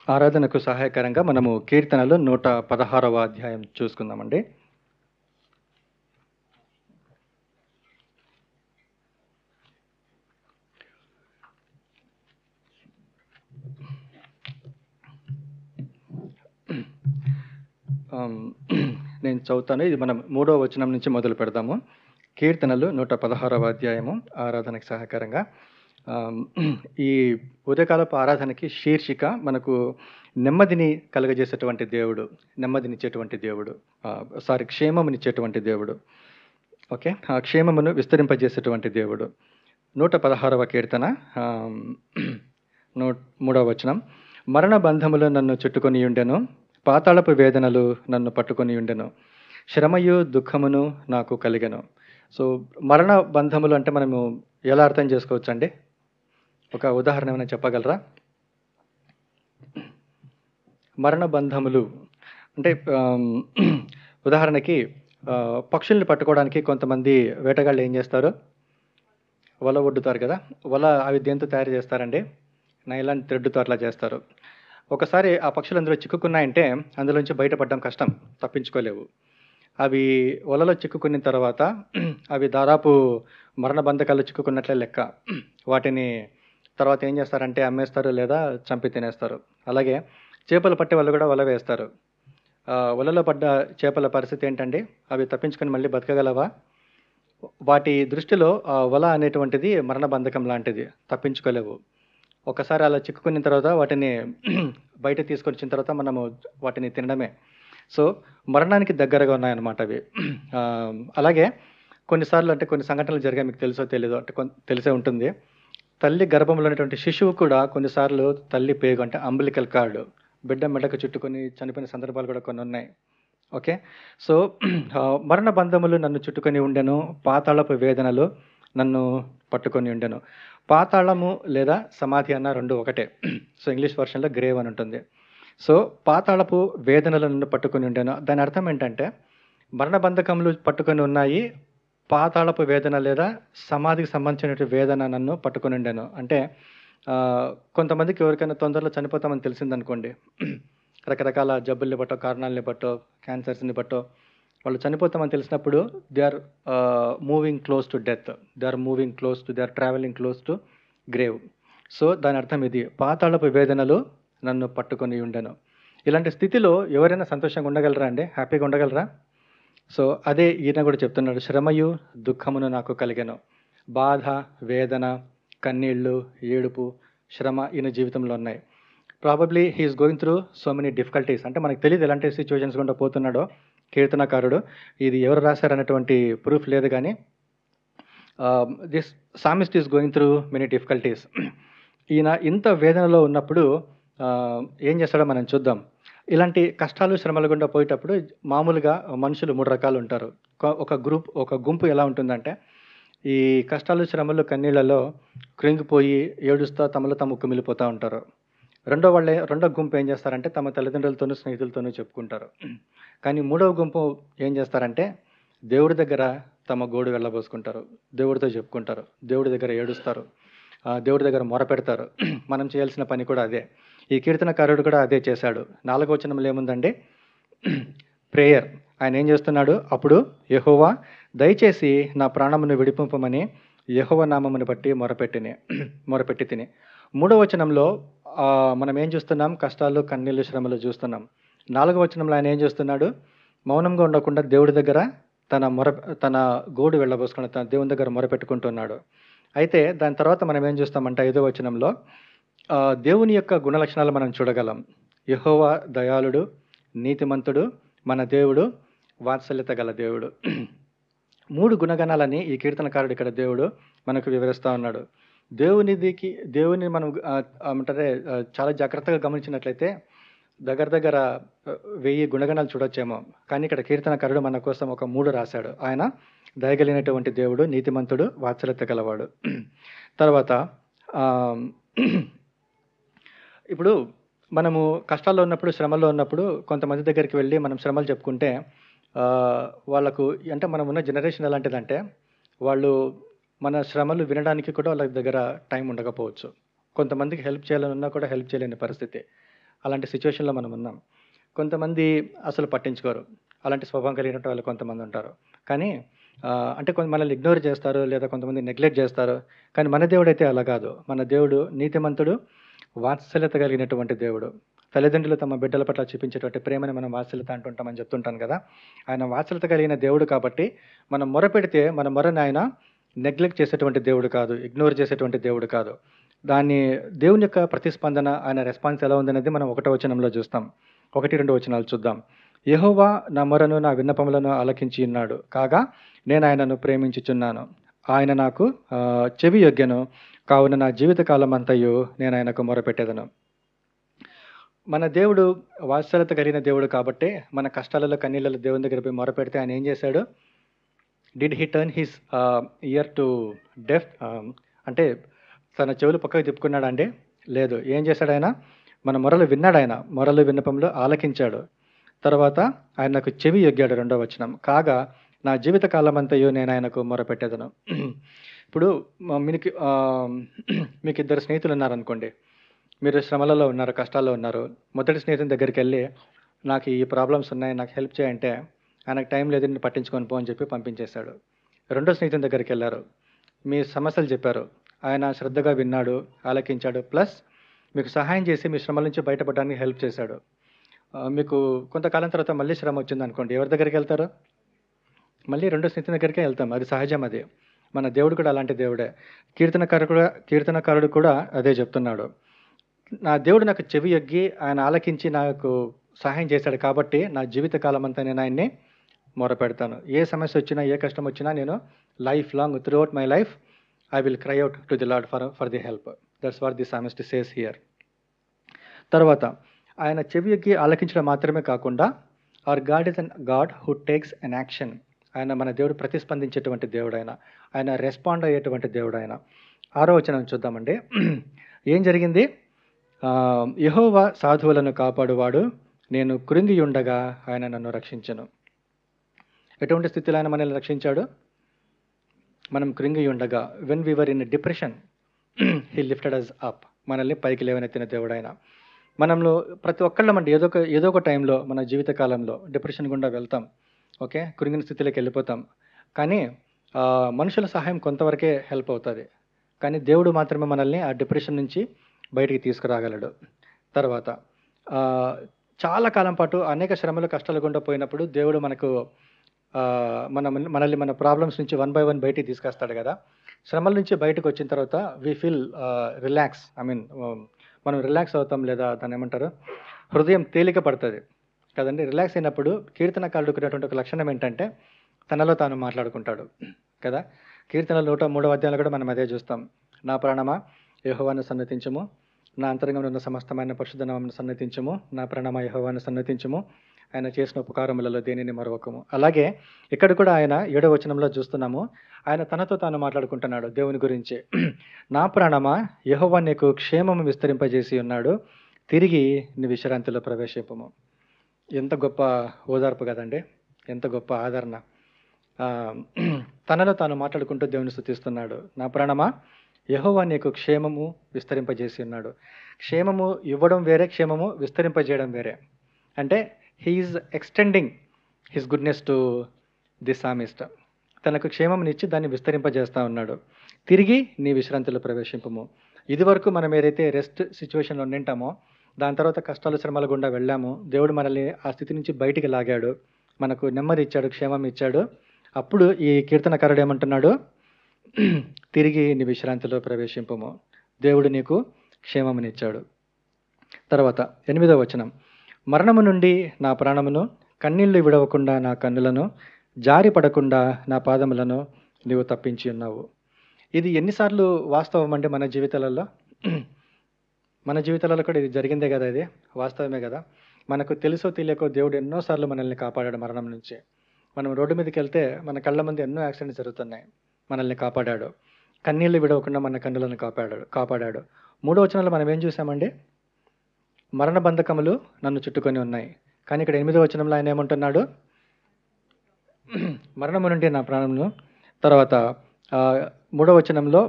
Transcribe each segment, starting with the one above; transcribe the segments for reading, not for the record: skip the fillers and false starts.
ఆరాధనకు సహాయకరంగా మనము కీర్తనలు 116వ అధ్యాయం చూసుకుందామండి. ఆమ్, నేను చదువుతాను. ఇది మనం 3వ వచనం నుంచి మొదలు పెడదాము. కీర్తనలు 116వ అధ్యాయము ఆరాధనకు సహాయకరంగా. ఆమ్, ఈ ఉదయకాలపు ఆరాధనకి శీర్షిక మనకు నెమ్మదిని కలుగజేసేటువంటి దేవుడు, నెమ్మదినిచ్చేటువంటి దేవుడు, క్షేమమునిచ్చేటువంటి దేవుడు. ఓకే, ఆ క్షేమమును విస్తరింపజేసేటువంటి దేవుడు. 116వ కీర్తన, ఆమ్, 3వ వచనం. మరణ బంధములు నన్ను చుట్టుకొని ఉండెను, పాతాళపు వేదనలు నన్ను పట్టుకొని ఉండెను, శ్రమయు దుఃఖమును నాకు కలిగెను. సో మరణ బంధములు అంటే మనము ఎలా అర్థం చేసుకోవచ్చండి? ఒక ఉదాహరణ ఏమైనా చెప్పగలరా? మరణ బంధములు అంటే ఉదాహరణకి పక్షుల్ని పట్టుకోవడానికి కొంతమంది వేటగాళ్ళు ఏం చేస్తారు? వల ఒడ్డుతారు కదా. వల అవి దేంతో తయారు చేస్తారండి? నైలాన్ థ్రెడ్తో అట్లా చేస్తారు. ఒకసారి ఆ పక్షులు అందులో చిక్కుకున్నాయంటే అందులోంచి బయటపడడం కష్టం, తప్పించుకోలేవు. అవి వలలో చిక్కుకున్న తర్వాత అవి దాదాపు మరణ బంధకాల్లో చిక్కుకున్నట్లే లెక్క. వాటిని తర్వాత ఏం చేస్తారంటే అమ్మేస్తారు లేదా చంపి తినేస్తారు. అలాగే చేపలు పట్టే వాళ్ళు కూడా వల వేస్తారు. వలలో పడ్డ చేపల పరిస్థితి ఏంటండి? అవి తప్పించుకొని మళ్ళీ బతకగలవా? వాటి దృష్టిలో వల అనేటువంటిది మరణ బంధకం లాంటిది, తప్పించుకోలేవు. ఒకసారి అలా చిక్కుకున్న తర్వాత వాటిని బయట తీసుకొని వచ్చిన తర్వాత మనము వాటిని తినడమే. సో మరణానికి దగ్గరగా ఉన్నాయన్నమాట అవి. అలాగే కొన్నిసార్లు అంటే కొన్ని సంఘటనలు జరిగాయి, మీకు తెలుసో తెలీదో, అంటే తెలిసే ఉంటుంది. తల్లి గర్భంలో ఉన్నటువంటి శిశువు కూడా కొన్నిసార్లు తల్లి పేగు అంటే అంబిలికల్ కార్డు బిడ్డ మెడకు చుట్టుకొని చనిపోయిన సందర్భాలు కూడా కొన్ని ఉన్నాయి. ఓకే, సో మరణ బంధములు నన్ను చుట్టుకొని ఉండెను, పాతాళపు వేదనలు నన్ను పట్టుకొని ఉండెను. పాతాళము లేదా సమాధి అన్న రెండు ఒకటే. సో ఇంగ్లీష్ వర్షన్లో గ్రేవ్ అని ఉంటుంది. సో పాతాళపు వేదనలు నన్ను పట్టుకొని ఉండెను, దాని అర్థం ఏంటంటే మరణ బంధకములు పట్టుకొని ఉన్నాయి, పాతాళపు వేదన లేదా సమాధికి సంబంధించిన వేదన నన్ను పట్టుకొని ఉండెను. అంటే కొంతమందికి ఎవరికైనా తొందరలో చనిపోతామని తెలిసిందనుకోండి, రకరకాల జబ్బుల్ని బట్టో, కారణాలని బట్టో, క్యాన్సర్స్ని బట్టో వాళ్ళు చనిపోతామని తెలిసినప్పుడు they are moving close to death, they are travelling close to grave. So దాని అర్థం ఇది, పాతాళపు వేదనలు నన్ను పట్టుకొని ఉండెను. ఇలాంటి స్థితిలో ఎవరైనా సంతోషంగా ఉండగలరా అండి? హ్యాపీగా ఉండగలరా? సో అదే ఈయన కూడా చెప్తున్నాడు, శ్రమయు దుఃఖమును నాకు కలిగెను. బాధ, వేదన, కన్నీళ్ళు, ఏడుపు, శ్రమ ఈయన జీవితంలో ఉన్నాయి. Probably he's going through so many difficulties. అంటే మనకు తెలియదు ఎలాంటి సిచ్యువేషన్స్ గుండా పోతున్నాడో కీర్తనకారుడు. ఇది ఎవరు రాశారన్నటువంటి ప్రూఫ్ లేదు, కానీ this psalmist is going through many difficulties. ఈయన ఇంత వేదనలో ఉన్నప్పుడు ఏం చేస్తాడో మనం చూద్దాం. ఇలాంటి కష్టాలు, శ్రమల గుండా పోయేటప్పుడు మామూలుగా మనుషులు 3 రకాలు ఉంటారు. ఒక గుంపు ఎలా ఉంటుందంటే, ఈ కష్టాలు, శ్రమలు, కన్నీళ్లలో కృంగిపోయి ఏడుస్తా తమలో తాము కుమిలిపోతూ ఉంటారు. రెండో గుంపు ఏం చేస్తారంటే తమ తల్లిదండ్రులతోనూ స్నేహితులతోనూ చెప్పుకుంటారు. కానీ 3వ గుంపు ఏం చేస్తారంటే దేవుడి దగ్గర తమ గోడు వెళ్ళబోసుకుంటారు, దేవుడితో చెప్పుకుంటారు, దేవుడి దగ్గర ఏడుస్తారు, దేవుడి దగ్గర మొరపెడతారు. మనం చేయాల్సిన పని కూడా అదే. ఈ కీర్తనకారుడు కూడా అదే చేశాడు. 4వ వచనంలో ఏముందండి? ప్రేయర్. ఆయన ఏం చేస్తున్నాడు? అప్పుడు యెహోవా దయచేసి నా ప్రాణమును విడిపింపమని యెహోవా నామమును బట్టి మొరపెట్టి తిని. 3వ వచనంలో మనం ఏం చూస్తున్నాం? కష్టాలు, కన్నీళ్ళు, శ్రమలు చూస్తున్నాం. 4వ వచనంలో ఆయన ఏం చేస్తున్నాడు? మౌనంగా ఉండకుండా దేవుడి దగ్గర తన గోడు వెళ్ళబోసుకుని తన దేవుని దగ్గర మొరపెట్టుకుంటున్నాడు. అయితే దాని తర్వాత మనం ఏం చూస్తామంటే 5వ వచనంలో దేవుని యొక్క గుణలక్షణాలు మనం చూడగలం. యెహోవా దయాళుడు, నీతిమంతుడు, మన దేవుడు వాత్సల్యత గల దేవుడు. 3 గుణగణాలని ఈ కీర్తనకారుడు ఇక్కడ దేవుడు మనకు వివరిస్తూ ఉన్నాడు. దేవుని మనం అంటే చాలా జాగ్రత్తగా గమనించినట్లయితే దగ్గర 1000 గుణగణాలు చూడొచ్చేమో, కానీ ఇక్కడ కీర్తనకారుడు మన కోసం ఒక 3 రాశాడు. ఆయన దయగలిగినటువంటి దేవుడు, నీతిమంతుడు, వాత్సల్యత గలవాడు. తర్వాత ఇప్పుడు మనము కష్టాల్లో ఉన్నప్పుడు, శ్రమల్లో ఉన్నప్పుడు కొంతమంది దగ్గరికి వెళ్ళి మనం శ్రమలు చెప్పుకుంటే వాళ్ళకు అంటే మనం ఉన్న జనరేషన్ ఎలాంటిదంటే వాళ్ళు మన శ్రమలు వినడానికి కూడా వాళ్ళ దగ్గర టైం ఉండకపోవచ్చు. కొంతమందికి హెల్ప్ చేయాలని ఉన్నా కూడా హెల్ప్ చేయలేని పరిస్థితి. అలాంటి సిచ్యువేషన్లో మనం ఉన్నాం. కొంతమంది అసలు పట్టించుకోరు. అలాంటి స్వభావం కలిగిన వాళ్ళు కొంతమంది ఉంటారు. కానీ అంటే మనల్ని ఇగ్నోర్ చేస్తారు, లేదా కొంతమంది నెగ్లెక్ట్ చేస్తారు. కానీ మన దేవుడైతే అలా కాదు. మన దేవుడు నీతిమంతుడు, వాత్సల్యత కలిగినటువంటి దేవుడు. తల్లిదండ్రులు తమ బిడ్డల పట్ల చూపించేటువంటి ప్రేమని మనం వాత్సల్యత అంటుంటామని చెప్తుంటాను కదా! ఆయన వాత్సల్యత కలిగిన దేవుడు కాబట్టి, మనం మొరపెడితే మన మొరని ఆయన నెగ్లెక్ట్ చేసేటువంటి దేవుడు కాదు. ఇగ్నోర్ చేసేటువంటి దేవుడు కాదు. దేవుని యొక్క ప్రతిస్పందన, ఆయన రెస్పాన్స్ ఎలా ఉందనేది మనం 1వ వచనంలో చూస్తాం. 1, 2 వచనాలు చూద్దాం. యెహోవా నా మొరను, నా విన్నపములను ఆలకించి ఉన్నాడు. కాగా నేను ఆయనను ప్రేమించుచున్నాను. ఆయన నాకు చెవియొగ్గెను. కావున నా జీవితకాలమంతయు నేను ఆయనకు మొరపెట్టెదను. మన దేవుడు వాత్సల్యత కలిగిన దేవుడు కాబట్టే, మన కష్టాలలో, కన్నీళ్లలో దేవుని దగ్గర పోయి మొరపెడితే ఆయన ఏం చేశాడు? Did he turn his ear to deaf? అంటే తన చెవులు పక్కకు తిప్పుకున్నాడా అండి? లేదు. ఏం చేశాడు ఆయన? మన మొరలు విన్నాడు ఆయన. మొరలు విన్నపంలో ఆలకించాడు. తర్వాత ఆయన నాకు చెవి యొగ్గాడు. 2వ వచనం. కాగా నా జీవిత కాలమంతయు నేను ఆయనకు మొరపెట్టెదను. ఇప్పుడు మీకు ఇద్దరు స్నేహితులు ఉన్నారనుకోండి. మీరు శ్రమలలో ఉన్నారు, కష్టాల్లో ఉన్నారు. మొదటి స్నేహితుని దగ్గరికి వెళ్ళి, నాకు ఈ ప్రాబ్లమ్స్ ఉన్నాయి, నాకు హెల్ప్ చేయంటే, ఆయనకు టైం లేదు, నేను పట్టించుకొని పో అని చెప్పి పంపించేశాడు. రెండో స్నేహితుని దగ్గరికి వెళ్ళారు, మీ సమస్యలు చెప్పారు. ఆయన శ్రద్ధగా విన్నాడు, ఆలకించాడు, ప్లస్ మీకు సహాయం చేసి మీ శ్రమల నుంచి బయటపడడానికి హెల్ప్ చేశాడు. మీకు కొంతకాలం తర్వాత మళ్ళీ శ్రమ వచ్చింది అనుకోండి, ఎవరి దగ్గరికి వెళ్తారు? మళ్ళీ రెండో స్నేహితుని దగ్గరికే వెళ్తాం. అది సహజం. అది మన దేవుడు కూడా అలాంటి దేవుడే. కీర్తనకారుడు కూడా అదే చెప్తున్నాడు. నా దేవుడు నాకు చెవి యొగ్గి ఆయన ఆలకించి నాకు సహాయం చేశాడు కాబట్టి నా జీవిత కాలం అంతా నేను ఆయన్ని మొరపెడతాను. ఏ సమస్య వచ్చినా, ఏ కష్టం వచ్చినా నేను life long, through out my life I will cry out to the lord for the help. That's what the psalmist says here. తర్వాత ఆయన చెవి యొగ్గి ఆలకించడం మాత్రమే కాకుండా, hour God is an God who takes an action. ఆయన మన దేవుడు ప్రతిస్పందించేటువంటి దేవుడు. ఆయన రెస్పాండ్ అయ్యేటువంటి దేవుడు. 6వ వచనం చూద్దామండి. ఏం జరిగింది? యెహోవా సాధువులను కాపాడువాడు, నేను కృంగి ఉండగా ఆయన నన్ను రక్షించెను. ఎటువంటి స్థితిలో ఆయన మనల్ని రక్షించాడు? మనం కృంగి ఉండగా, when we were in depression, he lifted us up. మనల్ని పైకి లేవనెత్తిన దేవుడు ఆయన. మనలో ప్రతి ఒక్కళ్ళమండి ఏదో ఒక టైంలో మన జీవిత కాలంలో డిప్రెషన్ గుండా వెళ్తాం. ఓకే, కృంగిన స్థితిలోకి వెళ్ళిపోతాం. కానీ మనుషుల సహాయం కొంతవరకే హెల్ప్ అవుతుంది. కానీ దేవుడు మాత్రమే మనల్ని ఆ డిప్రెషన్ నుంచి బయటికి తీసుకురాగలడు. తర్వాత చాలా కాలం పాటు అనేక శ్రమలు, కష్టాలు గుండా పోయినప్పుడు దేవుడు మనల్ని మన ప్రాబ్లమ్స్ నుంచి 1 by 1 బయటికి తీసుకొస్తాడు కదా. శ్రమల నుంచి బయటకు వచ్చిన తర్వాత వీ ఫీల్ రిలాక్స్. మనం రిలాక్స్ అవుతాం, లేదా దాన్ని ఏమంటారు, హృదయం తేలిక పడుతుంది కదండి. రిలాక్స్ అయినప్పుడు కీర్తనకారుడుకున్నటువంటి ఒక లక్షణం ఏంటంటే తనలో తాను మాట్లాడుకుంటాడు కదా. కీర్తనలు 103వ అధ్యాయంలో కూడా మనం అదే చూస్తాం. నా ప్రాణమా యెహోవాను సన్నతించుము, నా అంతరంగంలో ఉన్న సమస్తమైన పరిశుద్ధ నామమును సన్నతించుము, నా ప్రాణమా యెహోవాను సన్నతించుము, ఆయన చేసిన ఉపకారములలో దేనిని మరవకము. అలాగే ఇక్కడ కూడా ఆయన 7వ వచనంలో చూస్తున్నాము, ఆయన తనతో తాను మాట్లాడుకుంటున్నాడు దేవుని గురించి. నా ప్రాణమా యెహోవా నీకు క్షేమము విస్తరింపజేసి ఉన్నాడు, తిరిగి నీ విశ్రాంతిలో ప్రవేశింపము. ఎంత గొప్ప ఓదార్పు కదండి, ఎంత గొప్ప ఆదరణ. తనలో తాను మాట్లాడుకుంటూ దేవుని స్తుతిస్తున్నాడు. నా ప్రాణమా యెహోవా నీకు క్షేమము విస్తరింపజేసి ఉన్నాడు. క్షేమము ఇవ్వడం వేరే, క్షేమము విస్తరింపజేయడం వేరే. అంటే he's extending his goodness to the psalmist. తనకు క్షేమమునిచ్చి దాన్ని విస్తరింపజేస్తూ ఉన్నాడు. తిరిగి నీ విశ్రాంతిలో ప్రవేశింపము. ఇది వరకు మనం ఏదైతే రెస్ట్ సిచ్యువేషన్లో ఉండింటామో, దాని తర్వాత కష్టాలు, శ్రమల గుండా వెళ్ళాము. దేవుడు మనల్ని ఆ స్థితి నుంచి బయటికి లాగాడు, మనకు నెమ్మది ఇచ్చాడు, క్షేమం ఇచ్చాడు. అప్పుడు ఈ కీర్తనకారుడు ఏమంటున్నాడు? తిరిగి నీ విశ్రాంతిలో ప్రవేశింపము. దేవుడు నీకు క్షేమమునిచ్చాడు. తర్వాత 8వ వచనం. మరణము నుండి నా ప్రాణమును, కన్నీళ్లు విడవకుండా నా కన్నులను, జారి పడకుండా నా పాదములను నీవు తప్పించి ఉన్నావు. ఇది ఎన్నిసార్లు వాస్తవం అంటే మన జీవితాలలో? మన జీవితాలలో కూడా ఇది జరిగిందే కదా. ఇది వాస్తవమే కదా. మనకు తెలుసో తెలియకో దేవుడు ఎన్నోసార్లు మనల్ని కాపాడాడు మరణం నుంచి. మనం రోడ్డు మీదకి వెళ్తే మన కళ్ళ ముందు ఎన్నో యాక్సిడెంట్స్ జరుగుతున్నాయి, మనల్ని కాపాడాడు. కన్నీళ్లు విడవకుండా మన కన్నులను కాపాడాడు. 3వ వచనంలో మనం ఏం చూసామండి? మరణ బంధకములు నన్ను చుట్టుకొని ఉన్నాయి. కానీ ఇక్కడ 8వ వచనంలో ఆయన ఏమంటున్నాడు? మరణము నుండి నా ప్రాణమును. తర్వాత 3వ వచనంలో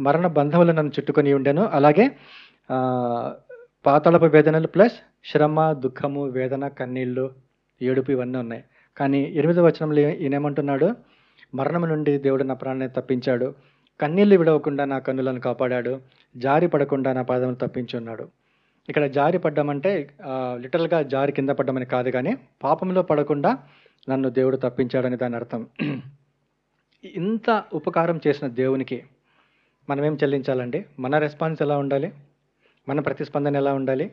మరణ బంధములు నన్ను చుట్టుకొని ఉండెను. అలాగే పాతాళపు వేదనలు ప్లస్ శ్రమ, దుఃఖము, వేదన, కన్నీళ్ళు, ఏడుపు ఇవన్నీ ఉన్నాయి. కానీ 8వ వచనంలో ఈయనేమంటున్నాడు? మరణం నుండి దేవుడు నా ప్రాణాన్ని తప్పించాడు. కన్నీళ్లు విడవకుండా నా కన్నులను కాపాడాడు. జారి పడకుండా నా పాదములు తప్పించి ఉన్నాడు. ఇక్కడ జారి పడ్డామంటే లిటరల్‌గా జారి కింద పడ్డామని కాదు గానీ, పాపంలో పడకుండా నన్ను దేవుడు తప్పించాడని దాని అర్థం. ఇంత ఉపకారం చేసిన దేవునికి మనమేం చెల్లించాలండి? మన రెస్పాన్స్ ఎలా ఉండాలి? మన ప్రతిస్పందన ఎలా ఉండాలి?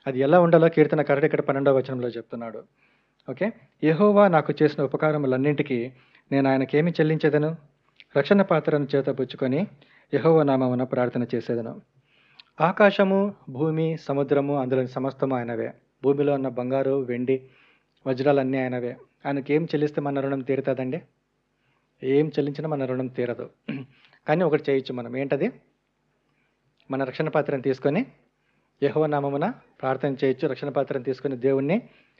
అది ఎలా ఉండాలో కీర్తనకారుడు ఇక్కడ 12వ వచనంలో చెప్తున్నాడు. ఓకే. యెహోవా నాకు చేసిన ఉపకారములన్నింటికి నేను ఆయనకేమి చెల్లించెదను? రక్షణ పాత్రను చేతపుచ్చుకొని యెహోవా నామమున ప్రార్థన చేసేదను. ఆకాశము, భూమి, సముద్రము, అందులోని సమస్తము ఆయనవే. భూమిలో ఉన్న బంగారు, వెండి, వజ్రాలన్నీ ఆయనవే. ఆయనకేం చెల్లిస్తే మన రుణం తీరుతుందండి? ఏం చెల్లించినా మన రుణం తీరదు. కానీ ఒకటి చేయొచ్చు మనం. ఏంటది? మన రక్షణ పాత్రను తీసుకొని యెహోవా నామమున ప్రార్థన చేయొచ్చు. రక్షణ పాత్రను తీసుకొని దేవుణ్ణి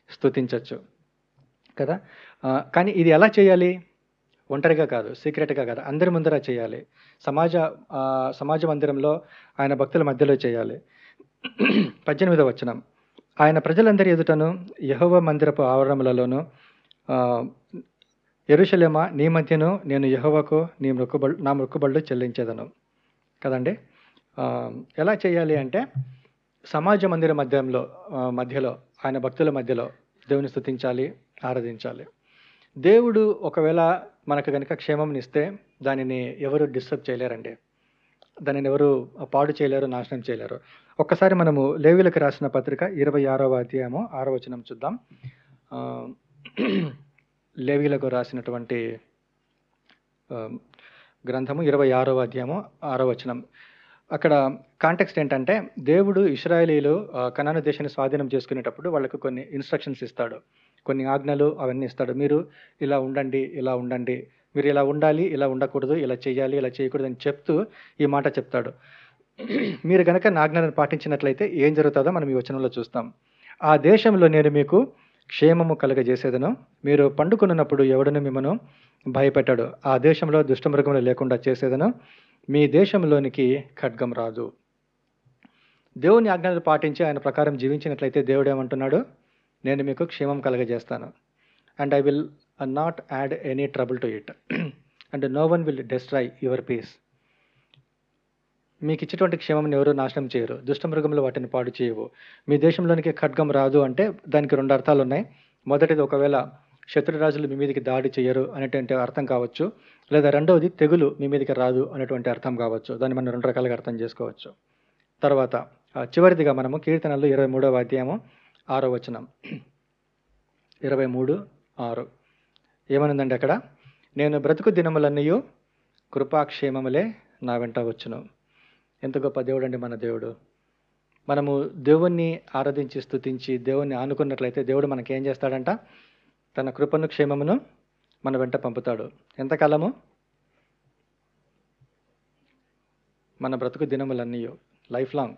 స్తుతించొచ్చు కదా. కానీ ఇది ఎలా చేయాలి? ఒంటరిగా కాదు, సీక్రెట్‌గా కాదు, అందరి ముందర చేయాలి. సమాజ మందిరంలో ఆయన భక్తుల మధ్యలో చేయాలి. 18వ వచనం, ఆయన ప్రజలందరి ఎదుటను యెహోవా మందిరపు ఆవరణములలోను యెరూషలేమా నీ మధ్యను నేను యెహోవాకు నా మొక్కుబళ్ళు చెల్లించెదను కదండి. ఎలా చేయాలి అంటే సమాజ మందిర మధ్యలో ఆయన భక్తుల మధ్యలో దేవుని స్తుతించాలి, ఆరాధించాలి. దేవుడు ఒకవేళ మనకు గనుక క్షేమంనిస్తే దానిని ఎవరు డిస్టర్బ్ చేయలేరండి. దానిని ఎవరు పాడు చేయలేరు, నాశనం చేయలేరు. ఒక్కసారి మనము లేవీయులకు రాసిన పత్రిక 26వ అధ్యాయము 6వ వచనం చూద్దాం. లేవీయులకు రాసినటువంటి గ్రంథము 26వ అధ్యాయము 6వ వచనం. అక్కడ కాంటెక్స్ట్ ఏంటంటే, దేవుడు ఇశ్రాయేలీయులు కనాను దేశాన్ని స్వాధీనం చేసుకునేటప్పుడు వాళ్ళకు కొన్ని ఇన్స్ట్రక్షన్స్ ఇస్తాడు, కొన్ని ఆజ్ఞలు అవన్నీ ఇస్తాడు. మీరు ఇలా ఉండండి, ఇలా ఉండండి, మీరు ఇలా ఉండాలి, ఇలా ఉండకూడదు, ఇలా చేయాలి, ఇలా చేయకూడదు అని చెప్తూ ఈ మాట చెప్తాడు. మీరు గనక నా ఆజ్ఞలను పాటించినట్లయితే ఏం జరుగుతుందో మనం ఈ వచనంలో చూస్తాం. ఆ దేశంలో నేను మీకు క్షేమము కలుగజేసేదను. మీరు పండుకొనున్నప్పుడు ఎవడును మిమ్మను భయపెట్టాడు. ఆ దేశంలో దుష్టమృగములు లేకుండా చేసేదను. మీ దేశంలోనికి ఖడ్గం రాదు. దేవుని ఆజ్ఞలు పాటించి ఆయన ప్రకారం జీవించినట్లయితే దేవుడు ఏమంటున్నాడు? నేను మీకు క్షేమం కలగజేస్తాను. And I will not add any trouble to it and no one will destroy your peace. మీకు ఇచ్చేటువంటి క్షేమం ఎవరు నాశనం చేయరు, దుష్టమృగములు వాటిని పాడు చేయవు. మీ దేశంలోనికి ఖడ్గం రాదు అంటే దానికి 2 అర్థాలు ఉన్నాయి. మొదటిది, ఒకవేళ శత్రురాజులు మీ మీదకి దాడి చేయరు అనేటువంటి అర్థం కావచ్చు. లేదా రెండవది, తెగులు మీ మీదకి రాదు అనేటువంటి అర్థం కావచ్చు. దాన్ని మనం 2 రకాలుగా అర్థం చేసుకోవచ్చు. తర్వాత చివరిదిగా మనము కీర్తనలు 23వ అధ్యాయము 6వ వచనం. 23:6 ఏమనుందండి అక్కడ? నేను బ్రతుకు దినములన్నయు కృపాక్షేమములే నా వెంట వచ్చును. ఎంత గొప్ప దేవుడు అండి మన దేవుడు. మనము దేవుణ్ణి ఆరాధించి స్తుతించి దేవుణ్ణి ఆనుకున్నట్లయితే దేవుడు మనకేం చేస్తాడంట? తన కృపను, క్షేమమును మన వెంట పంపుతాడు. ఎంతకాలము? మన బ్రతుకు దినములన్నయు, లైఫ్ లాంగ్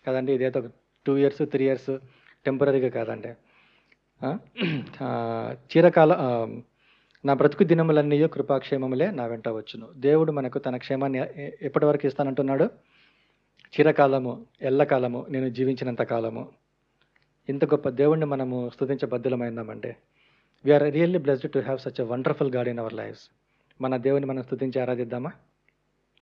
కదండి. ఇదేదో 2 years 3 years టెంపరీగా కాదండి. చిరకాల నా బ్రతుకు దినములన్నయు కృపాక్షేమములే నా వెంట వచ్చును. దేవుడు మనకు తన క్షేమాన్ని ఎప్పటి వరకు ఇస్తానంటున్నాడు? చిరకాలము, ఎల్లకాలము, నేను జీవించినంత కాలము. ఇంత గొప్ప దేవుణ్ణి మనము స్తుతించబద్ధులమైందామండి. We're really blessed to have such a wonderful God in our lifes. మన దేవుని మనం స్తుతించి ఆరాధిద్దామా?